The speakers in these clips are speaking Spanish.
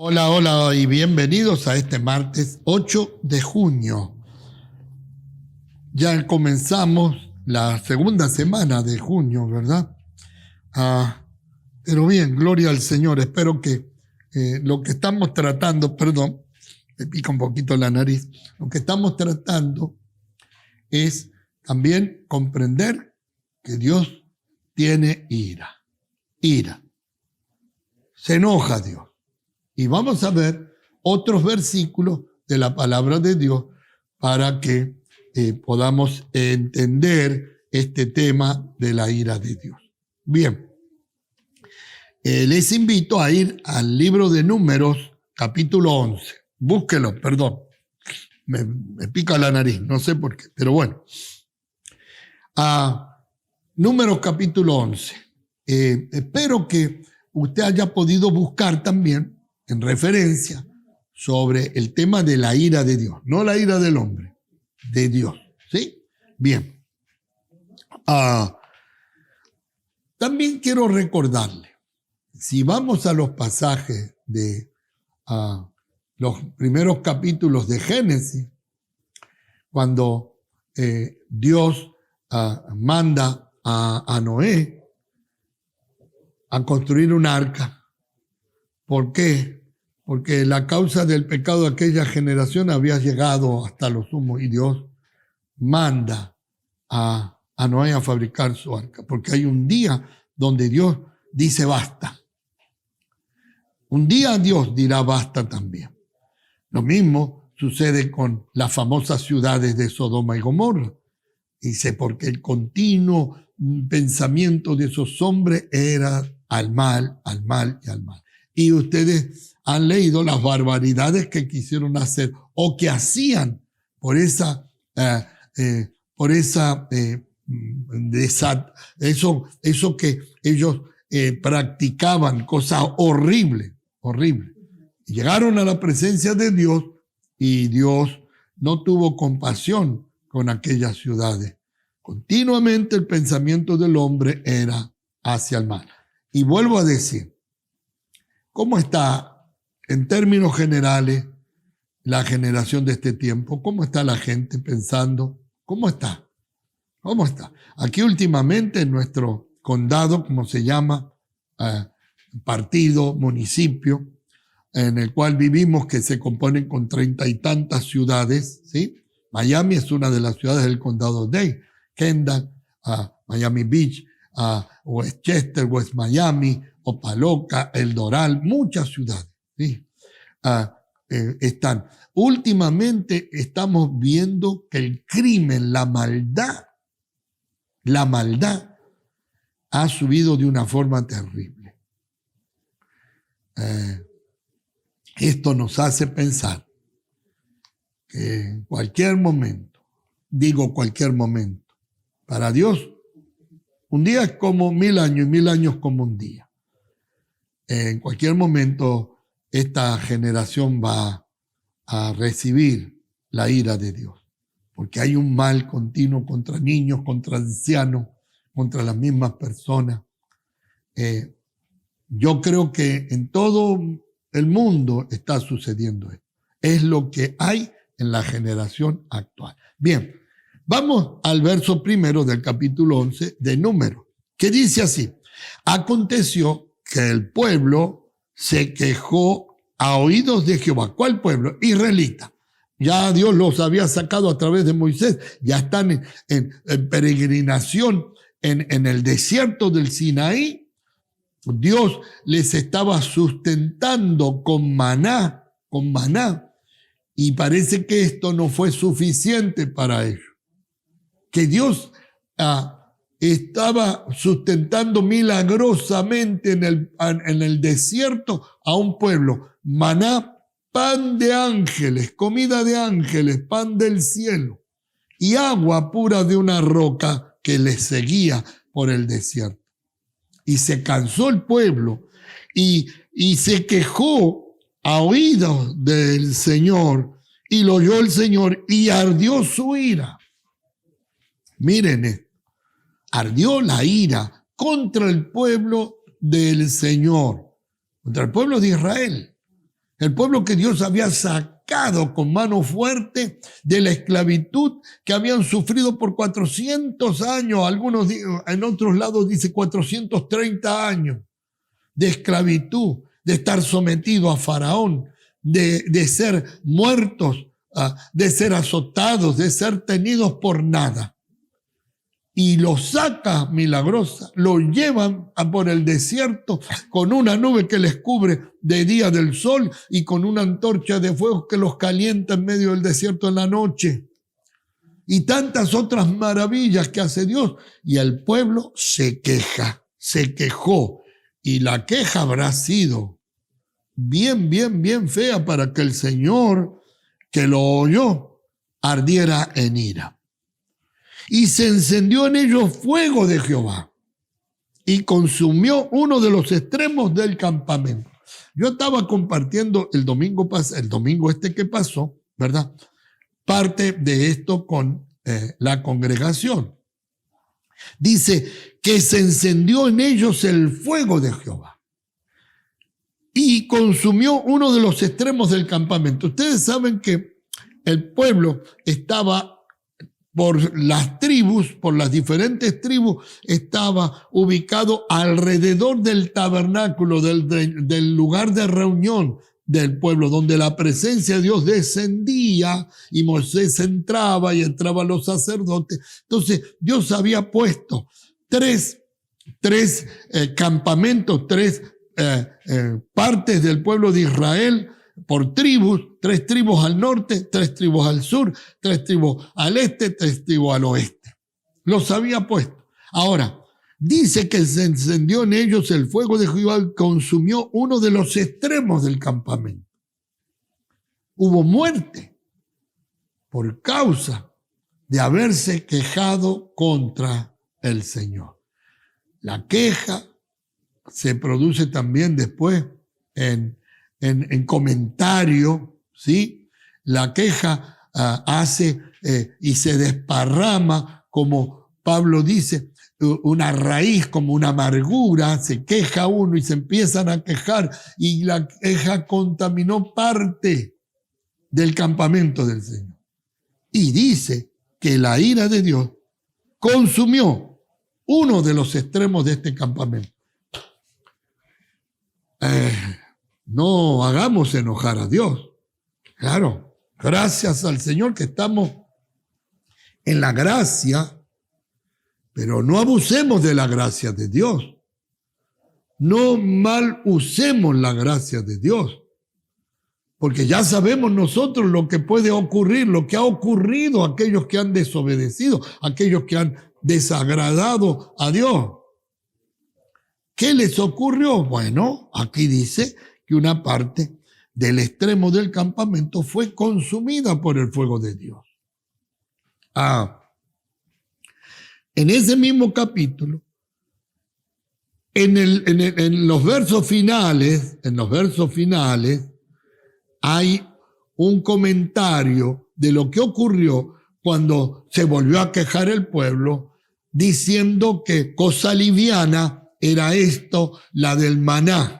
Hola, hola y bienvenidos a este martes 8 de junio. Ya comenzamos la segunda semana de junio, ¿verdad? Pero bien, gloria al Señor. Espero que lo que estamos tratando, perdón, me pica un poquito la nariz, lo que estamos tratando es también comprender que Dios tiene ira. Ira. Se enoja Dios. Y vamos a ver otros versículos de la palabra de Dios para que podamos entender este tema de la ira de Dios. Bien, les invito a ir al libro de Números, capítulo 11. Búsquelo, perdón. Me pica la nariz, no sé por qué, pero bueno. Números, capítulo 11. Espero que usted haya podido buscar también en referencia sobre el tema de la ira de Dios, no la ira del hombre, de Dios, ¿sí? Bien. También quiero recordarle, si vamos a los pasajes de los primeros capítulos de Génesis, cuando Dios manda a Noé a construir un arca. ¿Por qué? Porque la causa del pecado de aquella generación había llegado hasta lo sumo y Dios manda a Noé a fabricar su arca, porque hay un día donde Dios dice basta. Un día Dios dirá basta también. Lo mismo sucede con las famosas ciudades de Sodoma y Gomorra. Dice, porque el continuo pensamiento de esos hombres era al mal, al mal y al mal. Y ustedes han leído las barbaridades que quisieron hacer o que hacían por eso que ellos practicaban, cosas horribles, horribles. Llegaron a la presencia de Dios y Dios no tuvo compasión con aquellas ciudades. Continuamente el pensamiento del hombre era hacia el mal. Y vuelvo a decir, ¿cómo está en términos generales la generación de este tiempo? ¿Cómo está la gente pensando? ¿Cómo está? ¿Cómo está? Aquí últimamente en nuestro condado, como se llama, partido, municipio, en el cual vivimos, que se componen con 30 y tantas ciudades, ¿sí? Miami es una de las ciudades del condado Dade, Kendall, Miami Beach, Westchester, West Miami, Opaloca, El Doral, muchas ciudades, ¿sí? Están. Últimamente estamos viendo que el crimen, la maldad ha subido de una forma terrible. Esto nos hace pensar que en cualquier momento, digo cualquier momento, para Dios, un día es como 1000 años y 1000 años como un día. En cualquier momento, esta generación va a recibir la ira de Dios, porque hay un mal continuo contra niños, contra ancianos, contra las mismas personas. Yo creo que en todo el mundo está sucediendo esto. Es lo que hay en la generación actual. Bien, vamos al verso primero del capítulo 11 de Números, que dice así: aconteció que el pueblo se quejó a oídos de Jehová. ¿Cuál pueblo? Israelita. Ya Dios los había sacado a través de Moisés, ya están en peregrinación en el desierto del Sinaí. Dios les estaba sustentando con maná, y parece que esto no fue suficiente para ellos. Que Dios estaba sustentando milagrosamente en el desierto a un pueblo. Maná, pan de ángeles, comida de ángeles, pan del cielo, y agua pura de una roca que les seguía por el desierto. Y se cansó el pueblo y se quejó a oídos del Señor, y lo oyó el Señor y ardió su ira. Miren esto, ardió la ira contra el pueblo del Señor, contra el pueblo de Israel. El pueblo que Dios había sacado con mano fuerte de la esclavitud que habían sufrido por 400 años, algunos en otros lados dice 430 años de esclavitud, de estar sometido a Faraón, de ser muertos, de ser azotados, de ser tenidos por nada. Y los saca milagrosa, los llevan por el desierto con una nube que les cubre de día del sol y con una antorcha de fuego que los calienta en medio del desierto en la noche. Y tantas otras maravillas que hace Dios. Y el pueblo se quejó. Y la queja habrá sido bien fea para que el Señor que lo oyó ardiera en ira. Y se encendió en ellos fuego de Jehová y consumió uno de los extremos del campamento. Yo estaba compartiendo el domingo que pasó, ¿verdad? Parte de esto con la congregación. Dice que se encendió en ellos el fuego de Jehová y consumió uno de los extremos del campamento. Ustedes saben que el pueblo estaba por las tribus, por las diferentes tribus, estaba ubicado alrededor del tabernáculo, del lugar de reunión del pueblo, donde la presencia de Dios descendía y Moisés entraba y entraban los sacerdotes. Entonces Dios había puesto tres campamentos, partes del pueblo de Israel, por tribus, 3 tribus al norte, 3 tribus al sur, 3 tribus al este, 3 tribus al oeste. Los había puesto. Ahora, dice que se encendió en ellos el fuego de Jehová y consumió uno de los extremos del campamento. Hubo muerte por causa de haberse quejado contra el Señor. La queja se produce también después en comentario, ¿sí? La queja hace y se desparrama, como Pablo dice, una raíz, como una amargura, se queja uno y se empiezan a quejar y la queja contaminó parte del campamento del Señor. Y dice que la ira de Dios consumió uno de los extremos de este campamento. No hagamos enojar a Dios. Claro, gracias al Señor que estamos en la gracia, pero no abusemos de la gracia de Dios. No mal usemos la gracia de Dios. Porque ya sabemos nosotros lo que puede ocurrir, lo que ha ocurrido a aquellos que han desobedecido, a aquellos que han desagradado a Dios. ¿Qué les ocurrió? Bueno, aquí dice que una parte del extremo del campamento fue consumida por el fuego de Dios. En ese mismo capítulo, en los versos finales, hay un comentario de lo que ocurrió cuando se volvió a quejar el pueblo, diciendo que cosa liviana era esto, la del maná.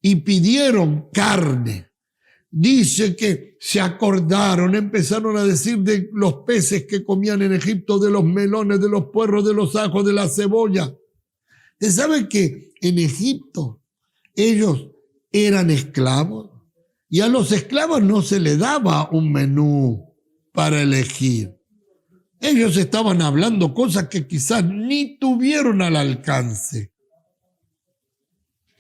Y pidieron carne. Dice que se acordaron, empezaron a decir de los peces que comían en Egipto, de los melones, de los puerros, de los ajos, de la cebolla. ¿Usted sabe que en Egipto ellos eran esclavos? Y a los esclavos no se les daba un menú para elegir. Ellos estaban hablando cosas que quizás ni tuvieron al alcance.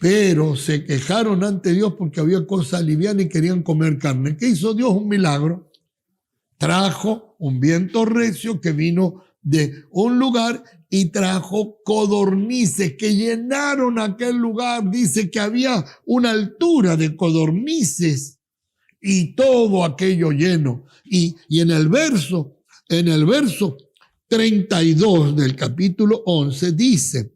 Pero se quejaron ante Dios porque había cosas livianas y querían comer carne. ¿Qué hizo Dios? Un milagro. Trajo un viento recio que vino de un lugar y trajo codornices que llenaron aquel lugar. Dice que había una altura de codornices y todo aquello lleno. Y en el verso 32 del capítulo 11 dice: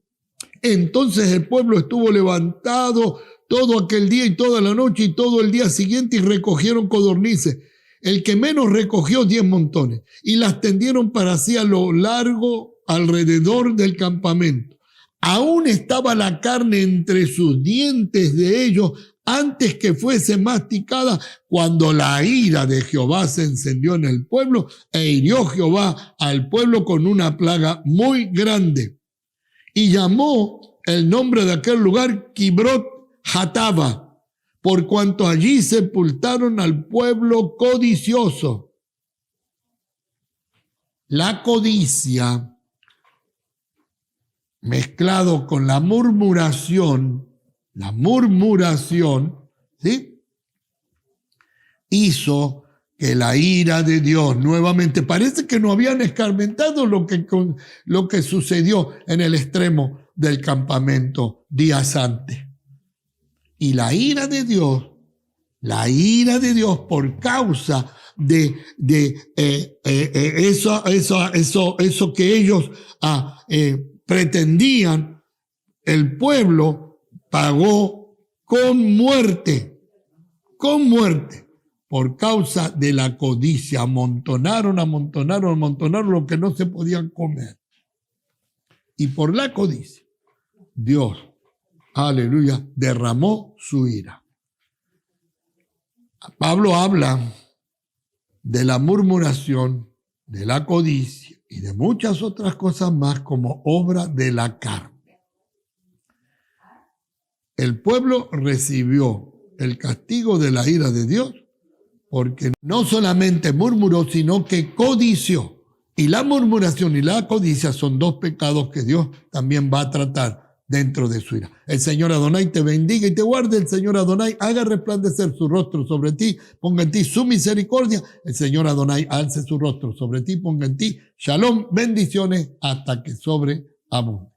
entonces el pueblo estuvo levantado todo aquel día y toda la noche y todo el día siguiente y recogieron codornices. El que menos recogió 10 montones y las tendieron para sí a lo largo alrededor del campamento. Aún estaba la carne entre sus dientes de ellos antes que fuese masticada, cuando la ira de Jehová se encendió en el pueblo, e hirió Jehová al pueblo con una plaga muy grande. Y llamó el nombre de aquel lugar Kibrot Hatava, por cuanto allí sepultaron al pueblo codicioso. La codicia, mezclado con la murmuración, ¿sí?, hizo que la ira de Dios nuevamente, parece que no habían escarmentado lo que sucedió en el extremo del campamento días antes. Y la ira de Dios por causa de eso que ellos pretendían, el pueblo pagó con muerte, por causa de la codicia. Amontonaron lo que no se podían comer. Y por la codicia, Dios, aleluya, derramó su ira. Pablo habla de la murmuración, de la codicia y de muchas otras cosas más como obra de la carne. El pueblo recibió el castigo de la ira de Dios porque no solamente murmuró, sino que codició. Y la murmuración y la codicia son dos pecados que Dios también va a tratar dentro de su ira. El Señor Adonai te bendiga y te guarde. El Señor Adonai haga resplandecer su rostro sobre ti, ponga en ti su misericordia. El Señor Adonai alce su rostro sobre ti, ponga en ti shalom, bendiciones, hasta que sobreabunde.